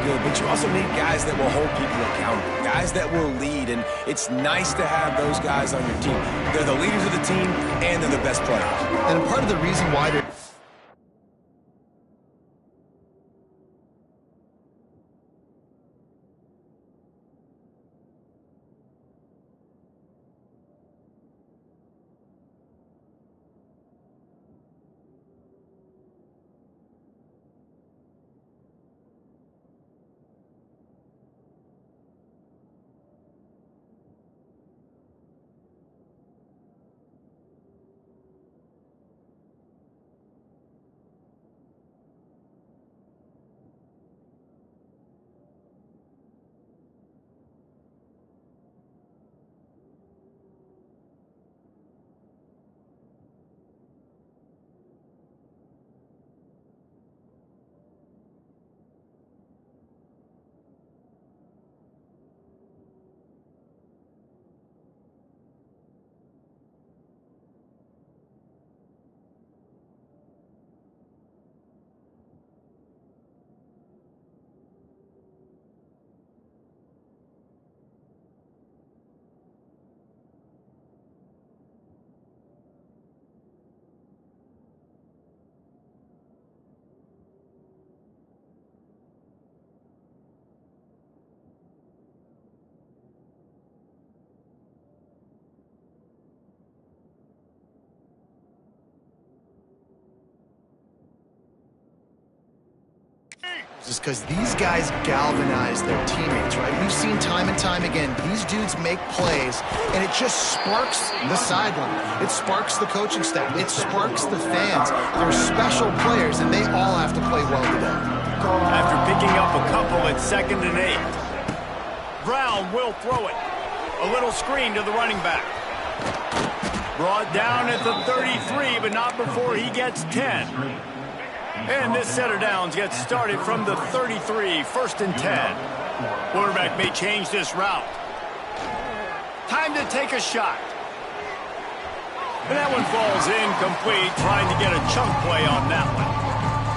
good, but you also need guys that will hold people accountable, guys that will lead, and it's nice to have those guys on your team. They're the leaders of the team, and they're the best players. And part of the reason why they're just because these guys galvanize their teammates, right? We've seen time and time again, these dudes make plays, and it just sparks the sideline. It sparks the coaching staff. It sparks the fans. They're special players, and they all have to play well today. After picking up a couple at 2nd and 8. Brown will throw it. A little screen to the running back. Brought down at the 33, but not before he gets 10. And this set of downs gets started from the 33, 1st and 10. Quarterback may change this route. Time to take a shot. And that one falls incomplete, trying to get a chunk play on that one.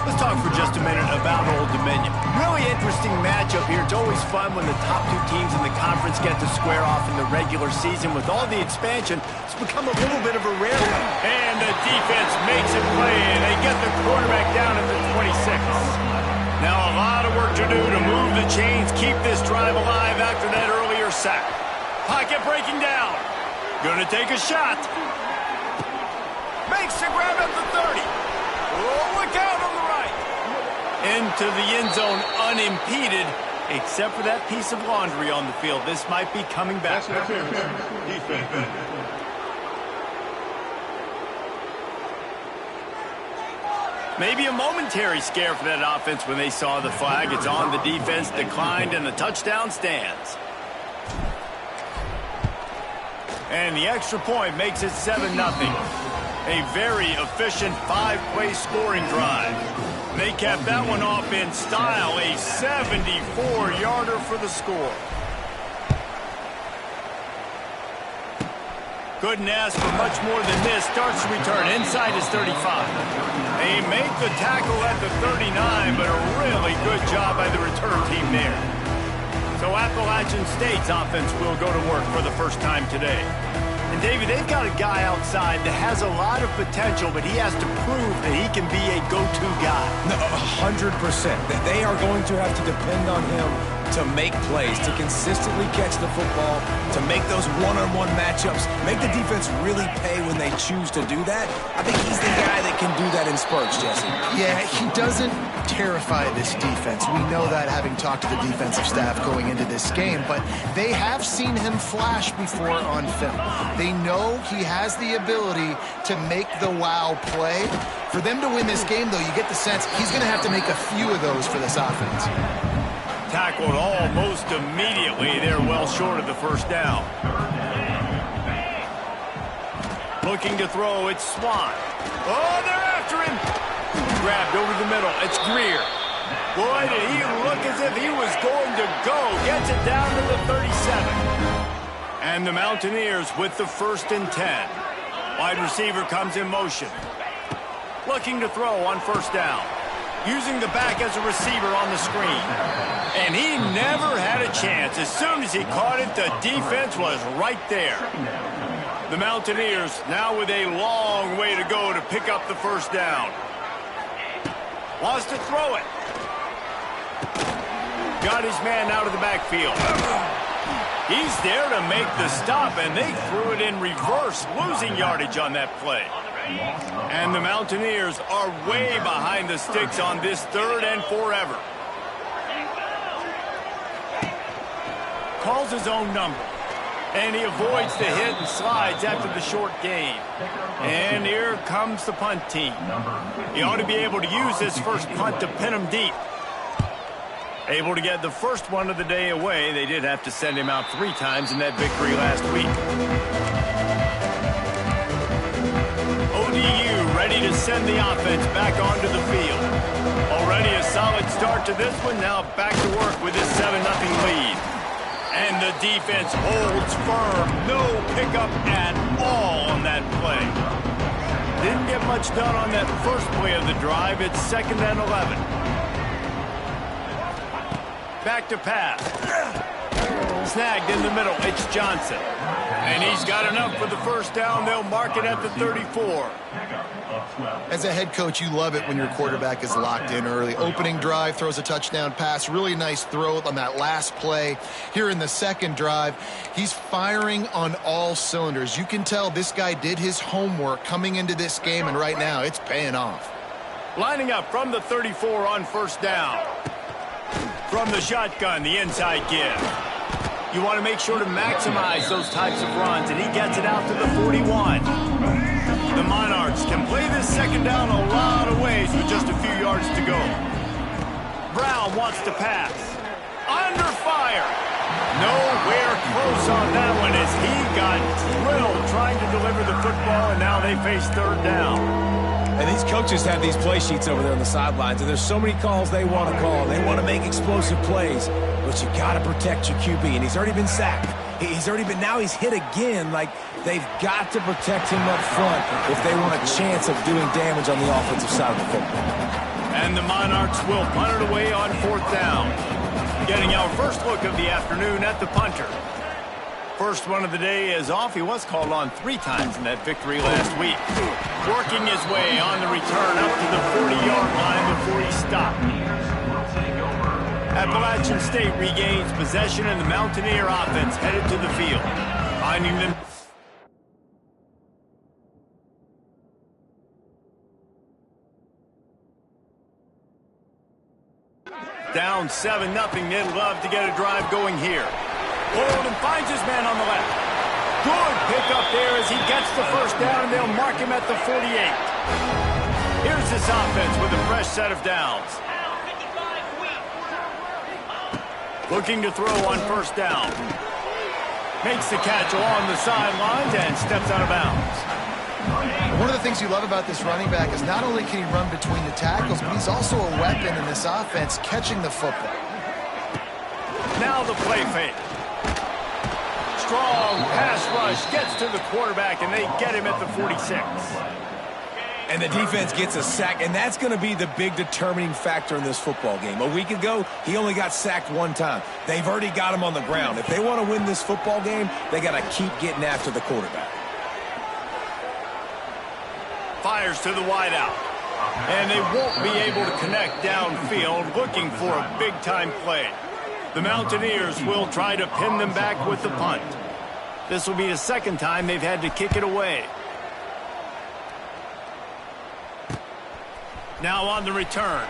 Let's talk for just a minute about Old Dominion. Really interesting matchup here. It's always fun when the top two teams in the conference get to square off in the regular season. With all the expansion, it's become a little bit of a rarity. And the defense makes it play, and they get the quarterback down at the 26. Now a lot of work to do to move the chains, keep this drive alive after that earlier sack. Pocket breaking down. Gonna take a shot. Makes the grab at the 30. Oh, look out on the right. Into the end zone unimpeded, except for that piece of laundry on the field. This might be coming back. Defense. Maybe a momentary scare for that offense when they saw the flag. It's on, the defense declined, and the touchdown stands. And the extra point makes it 7-0. A very efficient 5-play scoring drive. They capped that one off in style, a 74-yarder for the score. Couldn't ask for much more than this. Starts to return inside his 35. They make the tackle at the 39, but a really good job by the return team there. So Appalachian State's offense will go to work for the first time today. And, David, they've got a guy outside that has a lot of potential, but he has to prove that he can be a go-to guy. No, 100%. They are going to have to depend on him to make plays, to consistently catch the football, to make those one-on-one matchups, make the defense really pay when they choose to do that. I think he's the guy that can do that in spurts, Jesse. Yeah, he doesn't terrify this defense. We know that, having talked to the defensive staff going into this game, but they have seen him flash before on film. They know he has the ability to make the wow play. For them to win this game, though, you get the sense he's going to have to make a few of those for this offense. Tackled almost immediately. They're well short of the first down. Looking to throw, it's Swan. Oh, they're after him. Grabbed over the middle. It's Greer. Boy, did he look as if he was going to go. Gets it down to the 37. And the Mountaineers with the 1st and 10. Wide receiver comes in motion. Looking to throw on 1st down. using the back as a receiver on the screen. And he never had a chance. As soon as he caught it, the defense was right there. The Mountaineers now with a long way to go to pick up the first down. Wants to throw it. Got his man out of the backfield. He's there to make the stop, and they threw it in reverse, losing yardage on that play. And the Mountaineers are way behind the sticks on this 3rd and forever. Calls his own number. And he avoids the hit and slides after the short gain. And here comes the punt team. He ought to be able to use his first punt to pin him deep. Able to get the first one of the day away. They did have to send him out 3 times in that victory last week. ODU ready to send the offense back onto the field. Already a solid start to this one. Now back to work with this 7-0 lead. And the defense holds firm. No pickup at all on that play. Didn't get much done on that first play of the drive. It's 2nd and 11. Back to pass. Snagged in the middle. It's Johnson. And he's got enough for the first down. They'll mark it at the 34. As a head coach, you love it when your quarterback is locked in early. Opening drive, throws a touchdown pass. Really nice throw on that last play. Here in the second drive, he's firing on all cylinders. You can tell this guy did his homework coming into this game, and right now it's paying off. Lining up from the 34 on first down. From the shotgun, the inside give. You want to make sure to maximize those types of runs, and he gets it out to the 41. The Monarchs can play this second down a lot of ways with just a few yards to go. Brown wants to pass. Under fire. Nowhere close on that one as he got drilled trying to deliver the football, and now they face 3rd down. And these coaches have these play sheets over there on the sidelines, and there's so many calls they want to call. They want to make explosive plays, but you got to protect your QB, and he's already been sacked. Now he's hit again. Like, they've got to protect him up front if they want a chance of doing damage on the offensive side of the football. And the Monarchs will punt it away on 4th down. Getting our first look of the afternoon at the punter. First one of the day is off. He was called on 3 times in that victory last week. Working his way on the return up to the 40-yard line before he stopped. Appalachian State regains possession, and the Mountaineer offense headed to the field. Finding them. Down 7-0. They'd love to get a drive going here. Holden finds his man on the left. Good pickup there as he gets the first down, and they'll mark him at the 48. Here's this offense with a fresh set of downs. Looking to throw on first down. Makes the catch along the sidelines and steps out of bounds. One of the things you love about this running back is not only can he run between the tackles, but he's also a weapon in this offense catching the football. Now the play fake. Strong pass rush gets to the quarterback, and they get him at the 46. And the defense gets a sack, and that's going to be the big determining factor in this football game. A week ago, he only got sacked 1 time. They've already got him on the ground. If they want to win this football game, they got to keep getting after the quarterback. Fires to the wideout. And they won't be able to connect downfield, looking for a big-time play. The Mountaineers will try to pin them back with the punt. This will be the 2nd time they've had to kick it away. Now on the return.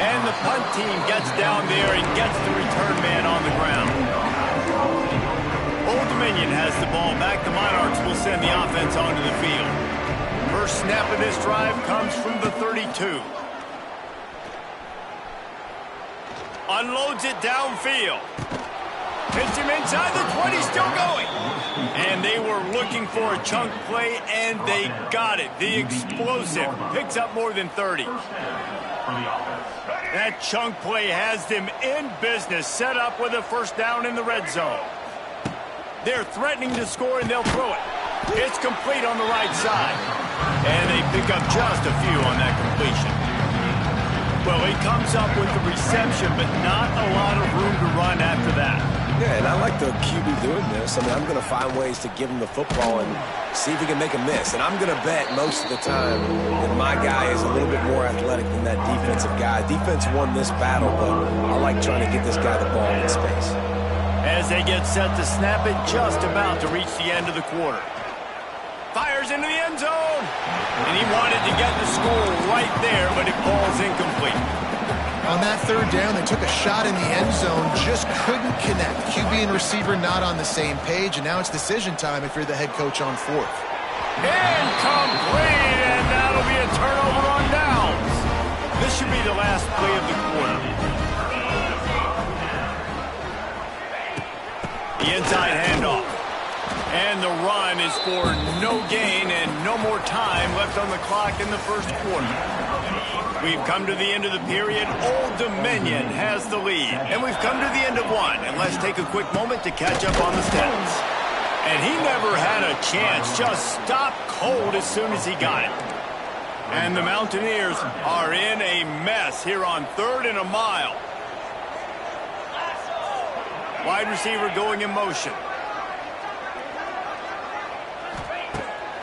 And the punt team gets down there and gets the return man on the ground. Old Dominion has the ball back. The Monarchs will send the offense onto the field. First snap of this drive comes from the 32. Unloads it downfield. Hits him inside the 20, still going. And they were looking for a chunk play, and they got it. The explosive picks up more than 30. That chunk play has them in business, set up with a first down in the red zone. They're threatening to score, and they'll throw it. It's complete on the right side. And they pick up just a few on that completion. Well, he comes up with the reception, but not a lot of room to run after that. Yeah, and I like the QB doing this. I mean, I'm going to find ways to give him the football and see if he can make a miss. And I'm going to bet most of the time that my guy is a little bit more athletic than that defensive guy. Defense won this battle, but I like trying to get this guy the ball in space. As they get set to snap it, just about to reach the end of the quarter. Fires into the end zone. And he wanted to get the score right there, but it falls incomplete. On that third down, they took a shot in the end zone, just couldn't connect. QB and receiver not on the same page, and now it's decision time if you're the head coach on fourth. Incomplete, and that'll be a turnover on downs. This should be the last play of the quarter. The inside handoff. And the run is for no gain and no more time left on the clock in the first quarter. We've come to the end of the period. Old Dominion has the lead. And we've come to the end of one. And let's take a quick moment to catch up on the stats. And he never had a chance. Just stopped cold as soon as he got it. And the Mountaineers are in a mess here on 3rd and a mile. Wide receiver going in motion.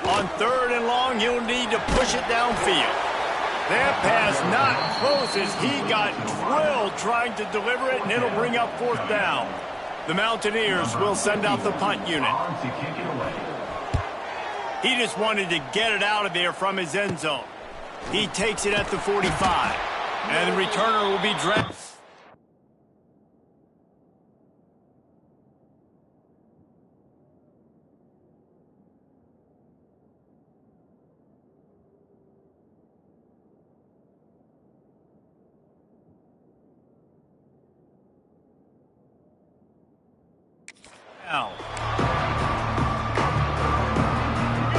On 3rd and long, you'll need to push it downfield. That pass not close as he got drilled trying to deliver it, and it'll bring up 4th down. The Mountaineers will send out the punt unit. He just wanted to get it out of there from his end zone. He takes it at the 45, and the returner will be dressed.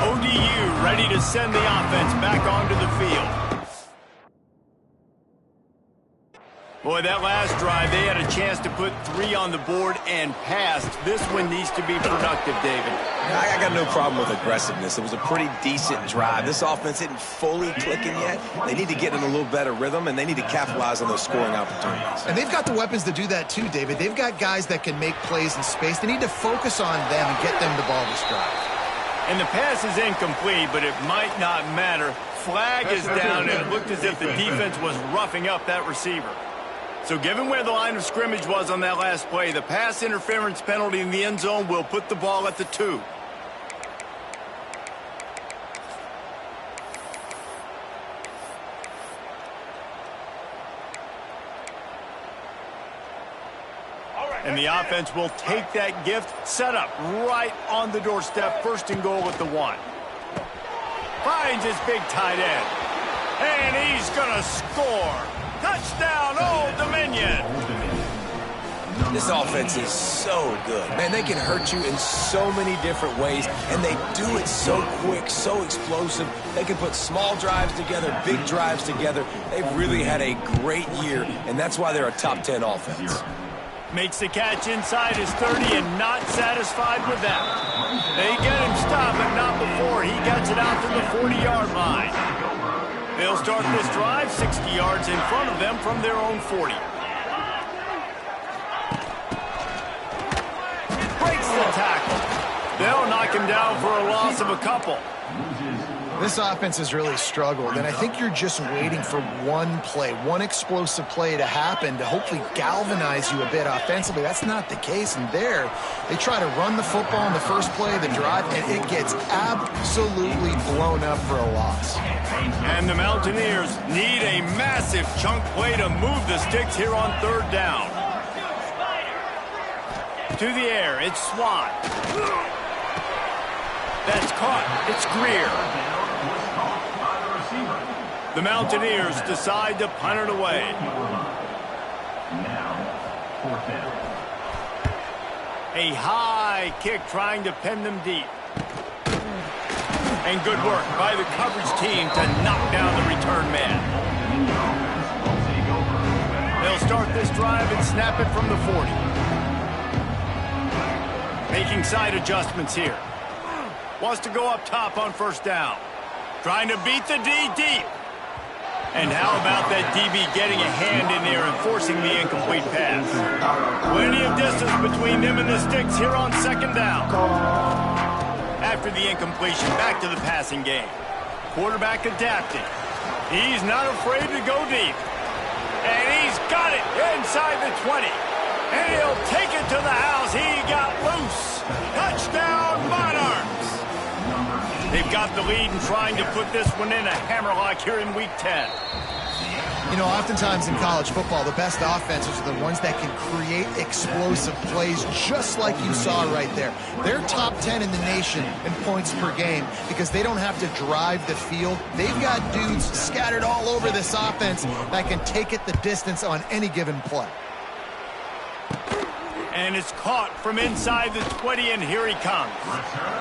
ODU ready to send the offense back onto the field. Boy, that last drive, they had a chance to put 3 on the board and passed. This one needs to be productive, David. I got no problem with aggressiveness. It was a pretty decent drive. This offense isn't fully clicking yet. They need to get in a little better rhythm, and they need to capitalize on those scoring opportunities. And they've got the weapons to do that too, David. They've got guys that can make plays in space. They need to focus on them and get them the ball this drive. And the pass is incomplete, but it might not matter. Flag is down, and it looked as if the defense was roughing up that receiver. So given where the line of scrimmage was on that last play, the pass interference penalty in the end zone will put the ball at the 2. And the offense will take that gift, set up right on the doorstep, 1st and goal at the 1. Finds his big tight end. And he's going to score. Touchdown, Old Dominion. This offense is so good. Man, they can hurt you in so many different ways, and they do it so quick, so explosive. They can put small drives together, big drives together. They've really had a great year, and that's why they're a top 10 offense. Makes the catch inside his 30 and not satisfied with that. They get him stopped, but not before he gets it out to the 40-yard line. They'll start this drive 60 yards in front of them from their own 40. Breaks the tackle. They'll knock him down for a loss of a couple. This offense has really struggled, and I think you're just waiting for one play, one explosive play to happen to hopefully galvanize you a bit offensively. That's not the case, and there, they try to run the football in the first play of the drive, and it gets absolutely blown up for a loss. And the Mountaineers need a massive chunk play to move the sticks here on 3rd down. To the air, it's Swan. That's caught. It's Greer. The Mountaineers decide to punt it away. A high kick trying to pin them deep. And good work by the coverage team to knock down the return man. They'll start this drive and snap it from the 40. Making side adjustments here. Wants to go up top on 1st down. Trying to beat the D deep. And how about that DB getting a hand in there and forcing the incomplete pass? Plenty of distance between them and the sticks here on second down. After the incompletion, back to the passing game. Quarterback adapting. He's not afraid to go deep. And he's got it inside the 20. And he'll take it to the house. He got loose. Touchdown, Monarchs. They've got the lead and trying to put this one in a hammerlock here in Week 10. You know, oftentimes in college football, the best offenses are the ones that can create explosive plays just like you saw right there. They're top 10 in the nation in points per game because they don't have to drive the field. They've got dudes scattered all over this offense that can take it the distance on any given play. And it's caught from inside the 20, and here he comes.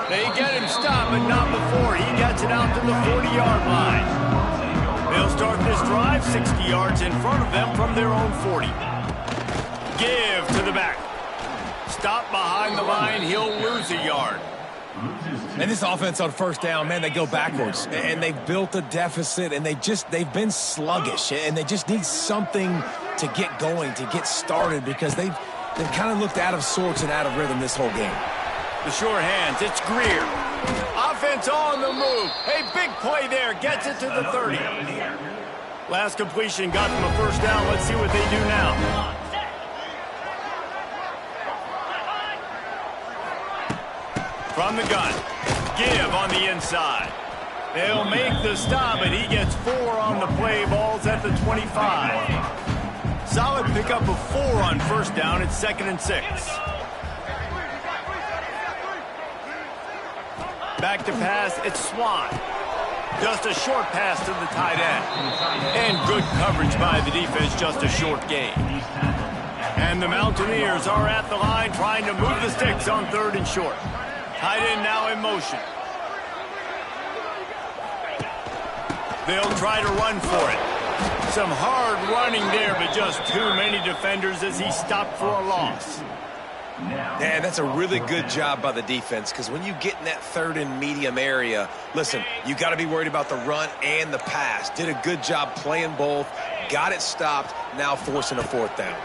They get him stopped, but not before he gets it out to the 40-yard line. They'll start this drive 60 yards in front of them from their own 40. Give to the back. Stop behind the line. He'll lose a yard. And this offense on first down, man, they go backwards. And they've built a deficit, and they've been sluggish. And they just need something to get going, to get started, because they've kind of looked out of sorts and out of rhythm this whole game. The short hands, it's Greer. Offense on the move. Hey, big play there. Gets it to the 30. Last completion got them a first down. Let's see what they do now. From the gun. Give on the inside. They'll make the stop, and he gets 4 on the play. Ball's at the 25. Solid pickup of 4 on first down. It's 2nd and 6. Back to pass, it's Swan. Just a short pass to the tight end. And good coverage by the defense, just a short gain. And the Mountaineers are at the line trying to move the sticks on 3rd and short. Tight end now in motion. They'll try to run for it. Some hard running there, but just too many defenders as he stopped for a loss. Yeah, that's a really good job by the defense, because when you get in that 3rd and medium area, listen, you got to be worried about the run and the pass. Did a good job playing both, got it stopped, now forcing a 4th down.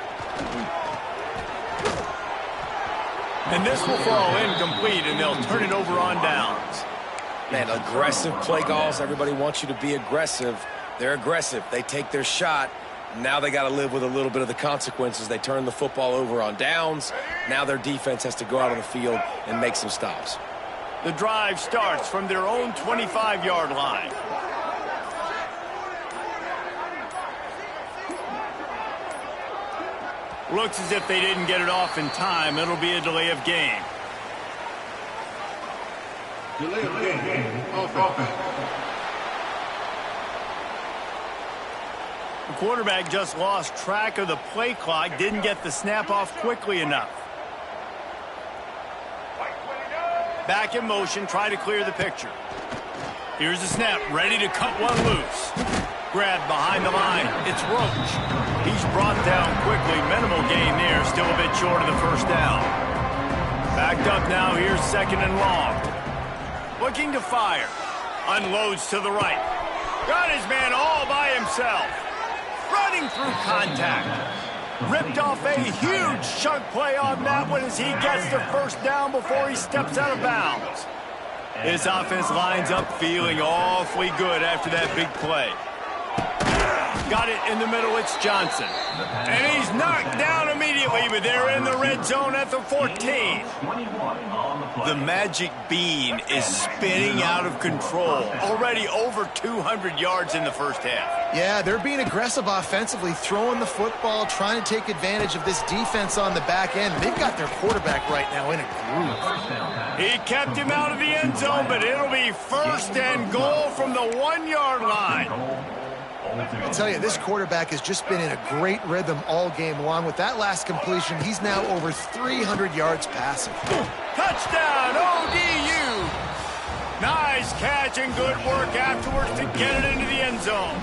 And this will fall incomplete, and they'll turn it over on downs. Man, aggressive play calls. Everybody wants you to be aggressive. They're aggressive. They take their shot. Now they got to live with a little bit of the consequences. They turn the football over on downs. Now their defense has to go out on the field and make some stops. The drive starts from their own 25-yard line. Looks as if they didn't get it off in time. It'll be a delay of game. Delay of game. Offense. The quarterback just lost track of the play clock, didn't get the snap off quickly enough. Back in motion, try to clear the picture. Here's the snap, ready to cut one loose. Grabbed behind the line, it's Roach. He's brought down quickly, minimal gain there, still a bit short of the first down. Backed up now, here's 2nd and long. Looking to fire. Unloads to the right. Got his man all by himself. Running through contact. Ripped off a huge chunk play on that one as he gets the first down before he steps out of bounds. This offense lines up feeling awfully good after that big play. Got it in the middle, it's Johnson. And he's knocked down immediately, but they're in the red zone at the 14. The magic bean is spinning out of control. Already over 200 yards in the first half. Yeah, they're being aggressive offensively, throwing the football, trying to take advantage of this defense on the back end. They've got their quarterback right now in a groove. He kept him out of the end zone, but it'll be 1st and goal from the 1-yard line. I tell you, this quarterback has just been in a great rhythm all game long. With that last completion, he's now over 300 yards passing. Touchdown, ODU! Nice catch and good work afterwards to get it into the end zone.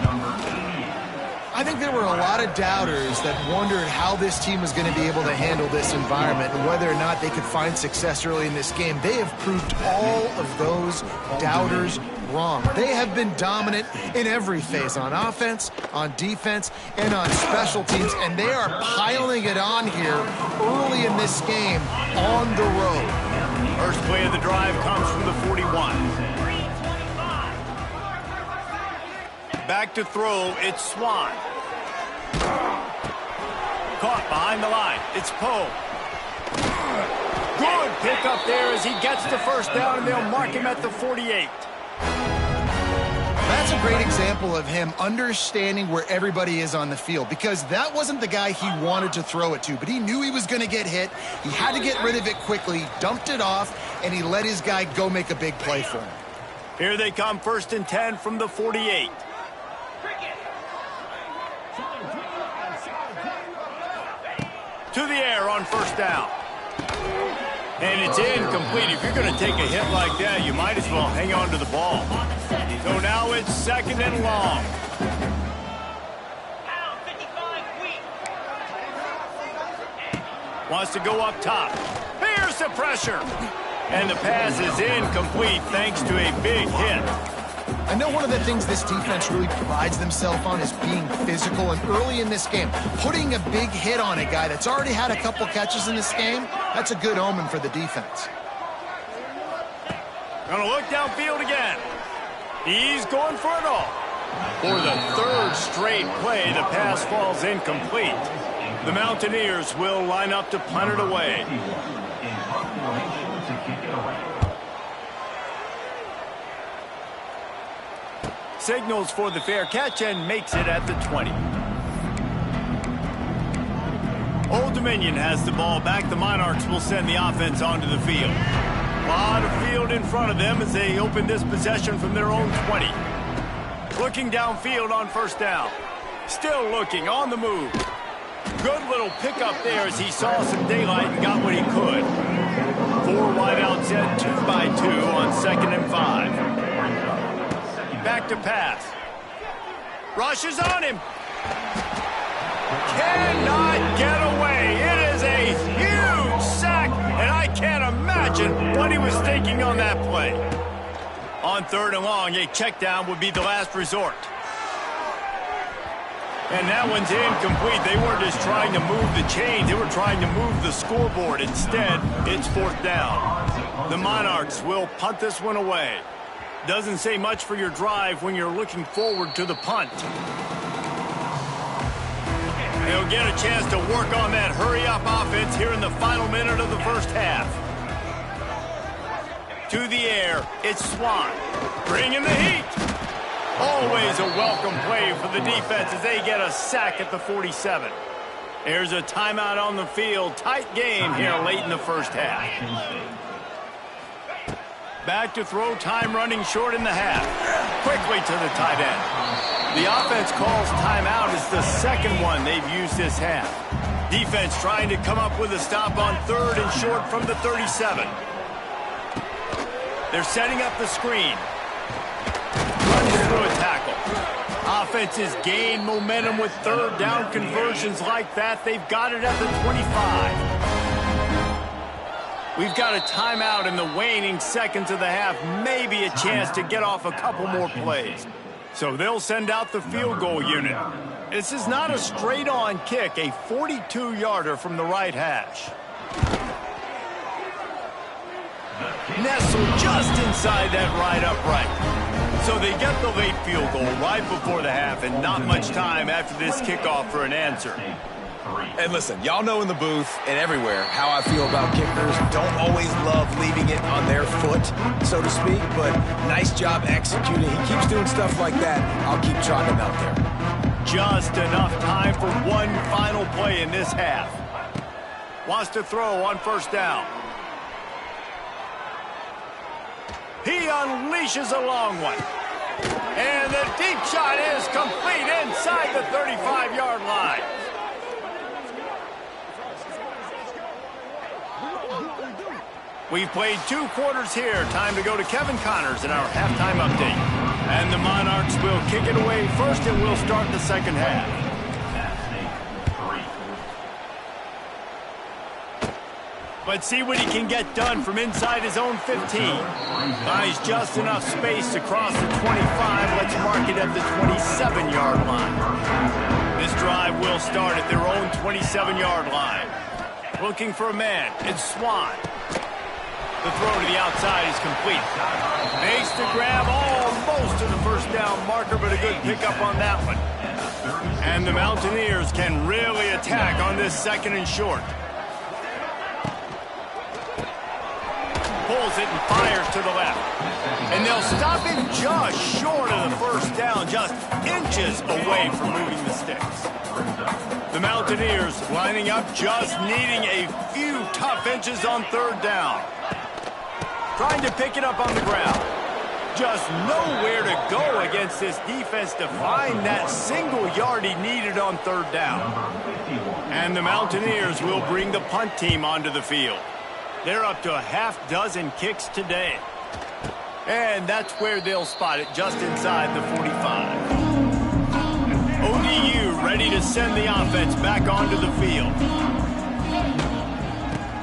I think there were a lot of doubters that wondered how this team was going to be able to handle this environment and whether or not they could find success early in this game. They have proved all of those doubters wrong. They have been dominant in every phase, on offense, on defense, and on special teams, and they are piling it on here early in this game on the road. First play of the drive comes from the 41. Back to throw, it's Swan. Caught behind the line, it's Poe. Good pick up there as he gets the first down, and they'll mark him at the 48. That's a great example of him understanding where everybody is on the field, because that wasn't the guy he wanted to throw it to, but he knew he was going to get hit. He had to get rid of it quickly, dumped it off, and he let his guy go make a big play for him. Here they come, 1st and 10 from the 48. To the air on first down. And it's incomplete. If you're going to take a hit like that, you might as well hang on to the ball. So now it's 2nd and long. Wants to go up top. Here's the pressure. And the pass is incomplete thanks to a big hit. I know one of the things this defense really prides themselves on is being physical, and early in this game, putting a big hit on a guy that's already had a couple catches in this game, that's a good omen for the defense. Gonna look downfield again. He's going for it all. For the 3rd straight play, the pass falls incomplete. The Mountaineers will line up to punt it away. Signals for the fair catch and makes it at the 20. Old Dominion has the ball back. The Monarchs will send the offense onto the field. A lot of field in front of them as they open this possession from their own 20. Looking downfield on first down. Still looking on the move. Good little pickup there as he saw some daylight and got what he could. 4 wideouts set 2 by 2 on 2nd and 5. Back to pass. Rushes on him. Cannot get away. It is a huge sack, and I can't imagine what he was thinking on that play. On 3rd and long, a check down would be the last resort. And that one's incomplete. They weren't just trying to move the chains. They were trying to move the scoreboard. Instead, it's 4th down. The Monarchs will punt this one away. Doesn't say much for your drive when you're looking forward to the punt. They'll get a chance to work on that hurry-up offense here in the final minute of the first half. To the air, it's Swan. Bringing the heat. Always a welcome play for the defense as they get a sack at the 47. There's a timeout on the field. Tight game here late in the first half. Back to throw, time running short in the half. Quickly to the tight end. The offense calls timeout. It's the 2nd one they've used this half. Defense trying to come up with a stop on 3rd and short from the 37. They're setting up the screen. Runs through a tackle. Offenses gain momentum with 3rd down conversions like that. They've got it at the 25. We've got a timeout in the waning seconds of the half. Maybe a chance to get off a couple more plays. So they'll send out the field goal unit. This is not a straight-on kick, a 42-yarder from the right hash. Nestled just inside that right upright. So they get the late field goal right before the half, and not much time after this kickoff for an answer. And listen, y'all know in the booth and everywhere how I feel about kickers. Don't always love leaving it on their foot, so to speak, but nice job executing. He keeps doing stuff like that. I'll keep trotting him out there. Just enough time for one final play in this half. Wants to throw on first down. He unleashes a long one. And the deep shot is complete inside the 35-yard line. We've played 2 quarters here. Time to go to Kevin Connors in our halftime update. And the Monarchs will kick it away first, and we'll start the second half. But see what he can get done from inside his own 15. Buys just enough space to cross the 25. Let's mark it at the 27-yard line. This drive will start at their own 27-yard line. Looking for a man. It's Swan. The throw to the outside is complete. Makes the grab almost to the first down marker, but a good pickup on that one. And the Mountaineers can really attack on this second and short. Pulls it and fires to the left. And they'll stop him just short of the first down, just inches away from moving the sticks. The Mountaineers lining up, just needing a few tough inches on third down. Trying to pick it up on the ground. Just nowhere to go against this defense to find that single yard he needed on third down. And the Mountaineers will bring the punt team onto the field. They're up to a half-dozen kicks today. And that's where they'll spot it, just inside the 45. ODU ready to send the offense back onto the field.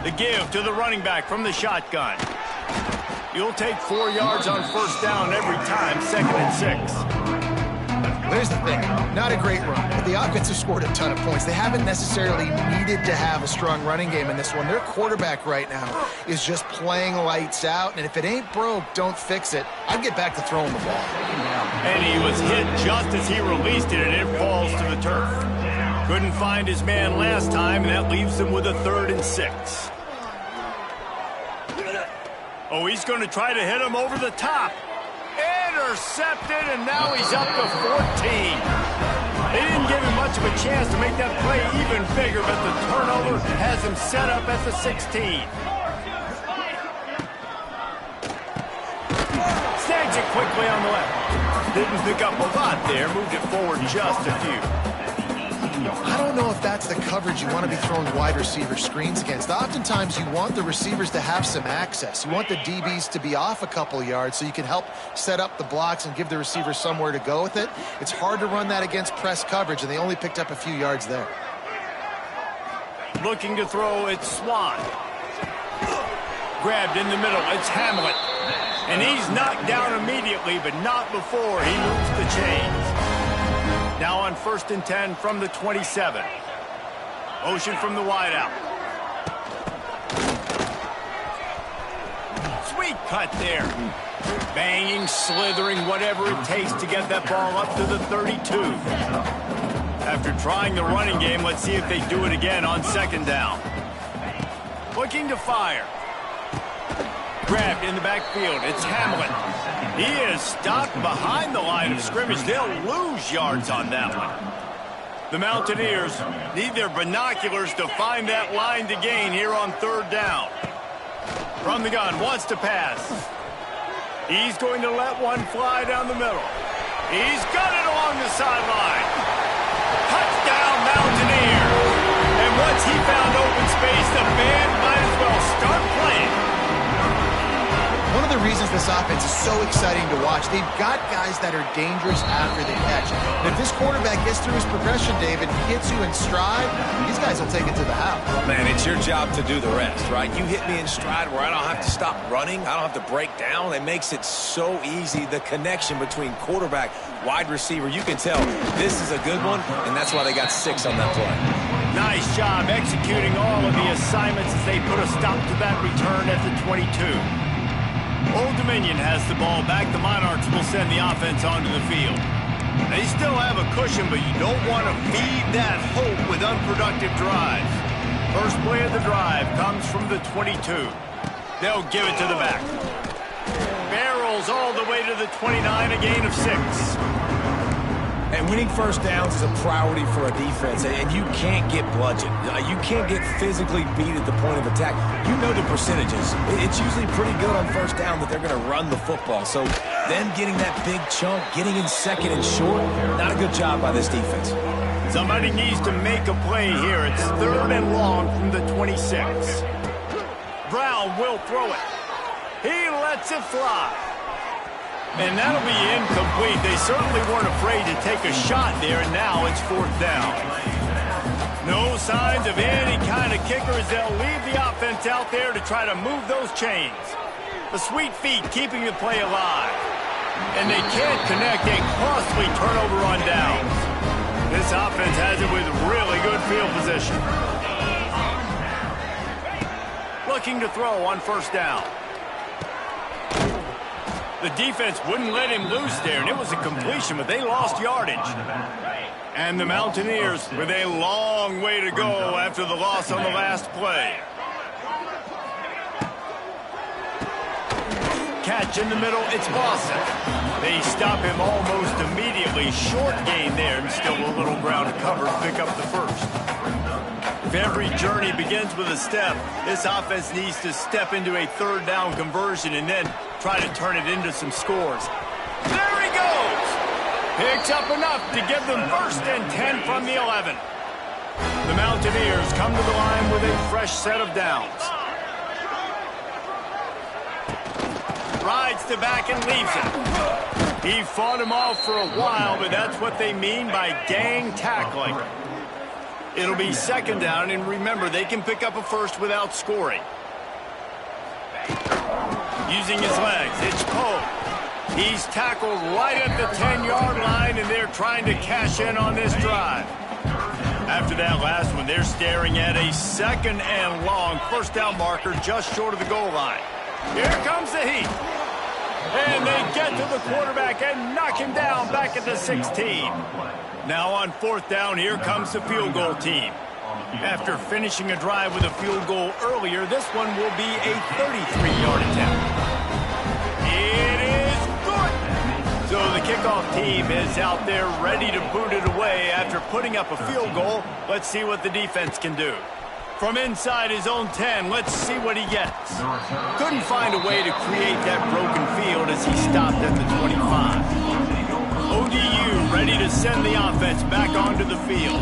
The give to the running back from the shotgun. You'll take 4 yards on first down every time, 2nd and 6. Here's the thing, not a great run, but the offense has scored a ton of points. They haven't necessarily needed to have a strong running game in this one. Their quarterback right now is just playing lights out, and if it ain't broke, don't fix it. I'd get back to throwing the ball. And he was hit just as he released it, and it falls to the turf. Couldn't find his man last time, and that leaves him with a 3rd and 6. Oh, he's going to try to hit him over the top. Intercepted, and now he's up to 14. They didn't give him much of a chance to make that play even bigger, but the turnover has him set up at the 16. Snags it quickly on the left. Didn't pick up a lot there, moved it forward just a few. I don't know if that's the coverage you want to be throwing wide receiver screens against. Oftentimes, you want the receivers to have some access. You want the DBs to be off a couple yards so you can help set up the blocks and give the receiver somewhere to go with it. It's hard to run that against press coverage, and they only picked up a few yards there. Looking to throw, it's Swan. Grabbed in the middle, it's Hamlet. And he's knocked down immediately, but not before he moves the chains. Now on 1st and 10 from the 27. Motion from the wideout. Sweet cut there. Banging, slithering, whatever it takes to get that ball up to the 32. After trying the running game, let's see if they do it again on 2nd down. Looking to fire. Grabbed in the backfield. It's Hamlet. He is stopped behind the line of scrimmage. They'll lose yards on that one. The Mountaineers need their binoculars to find that line to gain here on 3rd down. From the gun, wants to pass. He's going to let one fly down the middle. He's got it along the sideline. Touchdown, Mountaineers. And once he found open space, the band might as well start playing. One of the reasons this offense is so exciting to watch, they've got guys that are dangerous after the catch. And if this quarterback gets through his progression, David, gets you in stride, these guys will take it to the house. Man, it's your job to do the rest, right? You hit me in stride where I don't have to stop running. I don't have to break down. It makes it so easy. The connection between quarterback, wide receiver, you can tell this is a good one, and that's why they got 6 on that play. Nice job executing all of the assignments as they put a stop to that return at the 22. Old Dominion has the ball back. The Monarchs will send the offense onto the field. They still have a cushion, but you don't want to feed that hope with unproductive drives. First play of the drive comes from the 22. They'll give it to the back. Barrels all the way to the 29, a gain of 6. And winning first downs is a priority for a defense, and you can't get bludgeoned. You can't get physically beat at the point of attack. You know the percentages. It's usually pretty good on first down that they're going to run the football. So them getting that big chunk, getting in 2nd and short, not a good job by this defense. Somebody needs to make a play here. It's 3rd and long from the 26. Brown will throw it. He lets it fly. And that'll be incomplete. They certainly weren't afraid to take a shot there, and now it's 4th down. No signs of any kind of kickers. They'll leave the offense out there to try to move those chains. The sweet feet keeping the play alive. And they can't connect a costly turnover on downs. This offense has it with really good field position. Looking to throw on first down. The defense wouldn't let him loose there, and it was a completion, but they lost yardage. And the Mountaineers with a long way to go after the loss on the last play. Catch in the middle, it's Boston. They stop him almost immediately. Short gain there, and still a little ground covered to pick up the first. If every journey begins with a step, this offense needs to step into a third down conversion and then try to turn it into some scores. There he goes! Picks up enough to give them first and 10 from the 11. The Mountaineers come to the line with a fresh set of downs. Rides the back and leaves it. He fought him off for a while, but that's what they mean by gang tackling. It'll be second down, and remember, they can pick up a first without scoring. Using his legs, it's Poe. He's tackled right at the 10-yard line, and they're trying to cash in on this drive. After that last one, they're staring at a second and long first down marker just short of the goal line. Here comes the heat. And they get to the quarterback and knock him down back at the 16. Now on fourth down, here comes the field goal team. After finishing a drive with a field goal earlier, this one will be a 33-yard attempt. It is good. So the kickoff team is out there ready to boot it away after putting up a field goal. Let's see what the defense can do. From inside his own 10, let's see what he gets. Couldn't find a way to create that broken field as he stopped at the 25. ODU ready to send the offense back onto the field.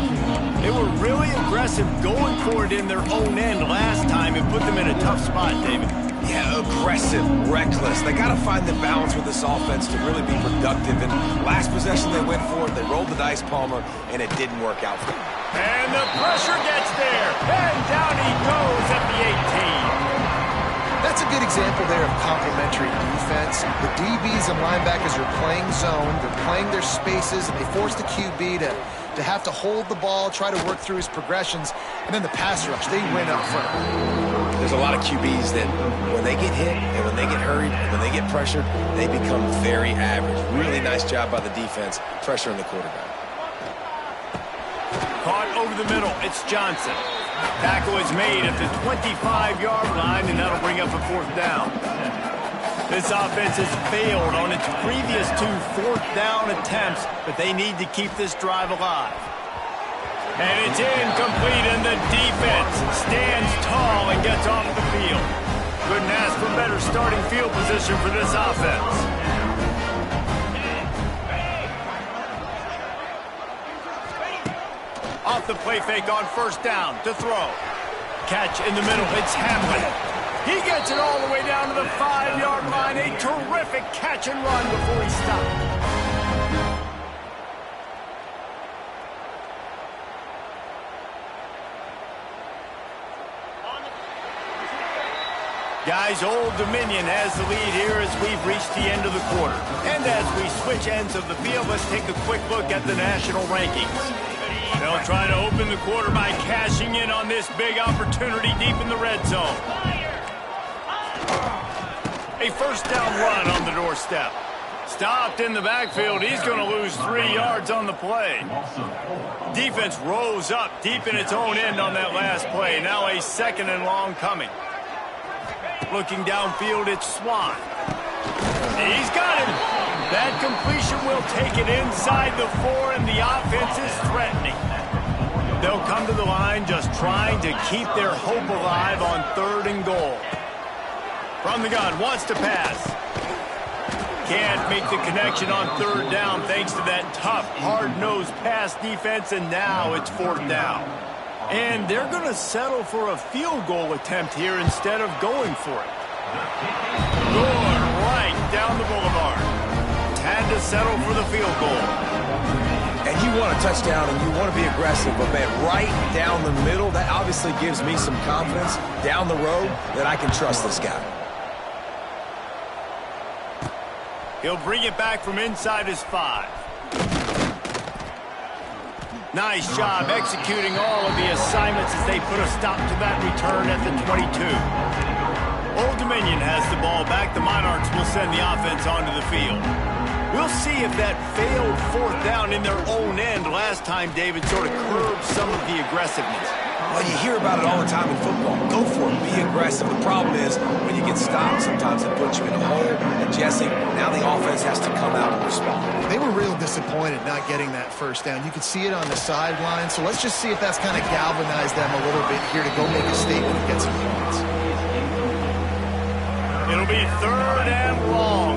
They were really aggressive going for it in their own end last time and put them in a tough spot, David. Yeah, aggressive, reckless. They got to find the balance with this offense to really be productive. And last possession they went for it, they rolled the dice, Palmer, and it didn't work out for them. And the pressure gets there, and down he goes at the 18. That's a good example there of complementary defense. The DBs and linebackers are playing zone, they're playing their spaces, and they force the QB to have to hold the ball, try to work through his progressions, and then the pass rush, they win up front. There's a lot of QBs that when they get hit and when they get hurried and when they get pressured, they become very average. Really nice job by the defense, pressuring the quarterback. Caught over the middle, it's Johnson. Tackle is made at the 25-yard line, and that'll bring up a fourth down. This offense has failed on its previous 2 fourth-down attempts, but they need to keep this drive alive. And it's incomplete, and the defense stands tall and gets off the field. Couldn't ask for better starting field position for this offense. Off the play fake on first down to throw. Catch in the middle, it's Hamlin. He gets it all the way down to the 5-yard line. A terrific catch and run before he stopped. Guys, Old Dominion has the lead here as we've reached the end of the quarter. And as we switch ends of the field, let's take a quick look at the national rankings. They'll try to open the quarter by cashing in on this big opportunity deep in the red zone. A first down run on the doorstep. Stopped in the backfield. He's going to lose 3 yards on the play. Defense rose up deep in its own end on that last play. Now a second and long coming. Looking downfield, it's Swan. He's got him. That completion will take it inside the 4, and the offense is threatening. They'll come to the line just trying to keep their hope alive on 3rd and goal. From the gun, wants to pass. Can't make the connection on 3rd down thanks to that tough, hard-nosed pass defense, and now it's 4th down. And they're going to settle for a field goal attempt here instead of going for it. Going right down the boulevard. Had to settle for the field goal. And you you want a touchdown and you want to be aggressive, but, man, right down the middle, that obviously gives me some confidence down the road that I can trust this guy. He'll bring it back from inside his 5. Nice job executing all of the assignments as they put a stop to that return at the 22. Old Dominion has the ball back. The Monarchs will send the offense onto the field. We'll see if that failed 4th down in their own end last time, David, sort of curbed some of the aggressiveness. Well, you hear about it all the time in football. Go for it. Be aggressive. The problem is when you get stopped, sometimes it puts you in a hole. And, Jesse, now the offense has to come out and respond. They were real disappointed not getting that 1st down. You could see it on the sideline. So let's just see if that's kind of galvanized them a little bit here to go make a statement and get some points. It'll be 3rd and long.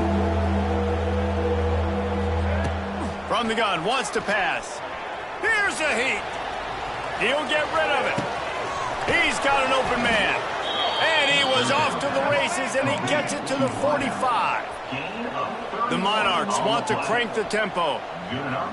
From the gun, wants to pass. Here's a heat. He'll get rid of it. He's got an open man. And he was off to the races, and he gets it to the 45. The Monarchs want to crank the tempo.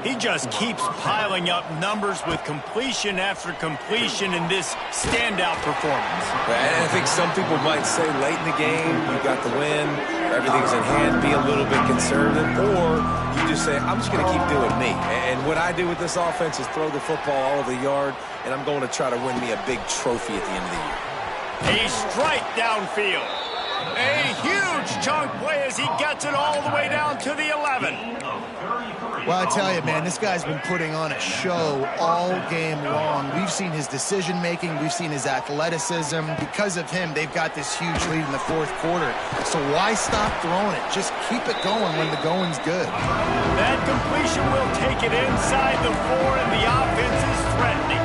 He just keeps piling up numbers with completion after completion in this standout performance. And I think some people might say late in the game, you got the win, everything's in hand, be a little bit conservative, or you just say, I'm just going to keep doing me. And what I do with this offense is throw the football all over the yard, and I'm going to try to win me a big trophy at the end of the year. A strike downfield. A huge chunk play as he gets it all the way down to the 11. Well, I tell you, man, this guy's been putting on a show all game long. We've seen his decision-making. We've seen his athleticism. Because of him, they've got this huge lead in the 4th quarter. So why stop throwing it? Just keep it going when the going's good. That completion will take it inside the 4, and the offense is threatening.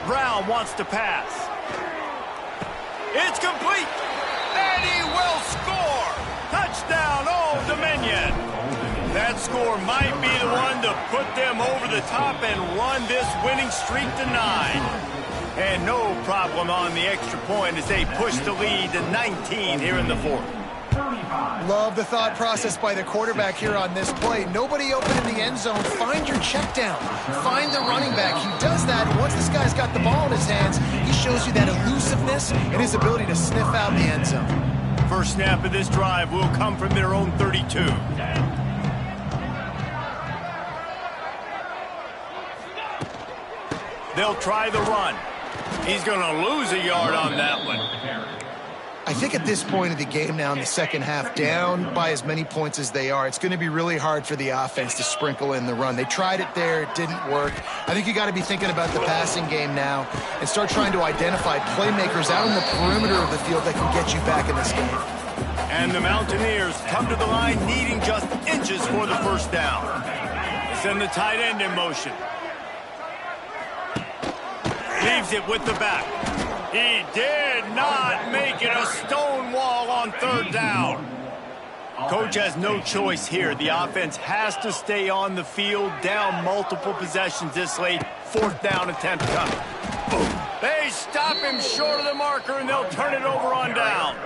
Brown wants to pass. It's complete, and he will score. Touchdown, Old Dominion. That score might be the one to put them over the top and run this winning streak to 9. And no problem on the extra point as they push the lead to 19 here in the 4th. Love the thought process by the quarterback here on this play. Nobody open in the end zone. Find your check down. Find the running back. He does that, and once this guy's got the ball in his hands, he shows you that elusiveness and his ability to sniff out the end zone. First snap of this drive will come from their own 32. They'll try the run. He's going to lose a yard on that one. I think at this point of the game now in the second half, down by as many points as they are, it's going to be really hard for the offense to sprinkle in the run. They tried it there. It didn't work. I think you got to be thinking about the passing game now and start trying to identify playmakers out in the perimeter of the field that can get you back in this game. And the Mountaineers come to the line needing just inches for the 1st down. Send the tight end in motion. Leaves it with the back. He did not make it a stone wall on 3rd down. Coach has no choice here. The offense has to stay on the field, down multiple possessions this late. 4th down attempt coming. Boom. They stop him short of the marker, and they'll turn it over on downs.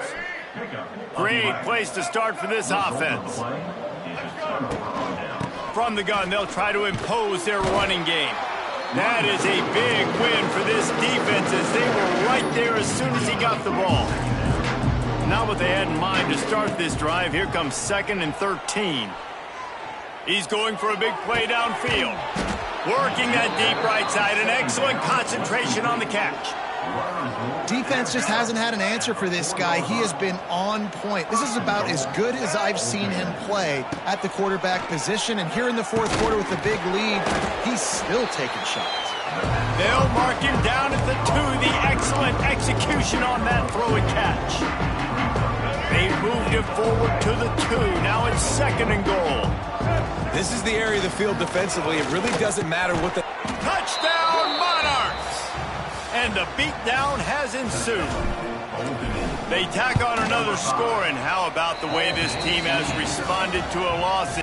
Great place to start for this offense. From the gun, they'll try to impose their running game. That is a big win for this defense as they were right there as soon as he got the ball. Not what they had in mind to start this drive. Here comes 2nd and 13. He's going for a big play downfield. Working that deep right side. An excellent concentration on the catch. Defense just hasn't had an answer for this guy. He has been on point. This is about as good as I've seen him play at the quarterback position. And here in the 4th quarter with the big lead, he's still taking shots. They'll mark him down at the 2. The excellent execution on that throw and catch. They moved it forward to the 2. Now it's 2nd and goal. This is the area of the field defensively. It really doesn't matter what the... Touchdown, Monarchs! And the beatdown has ensued. They tack on another score, and how about the way this team has responded to a loss?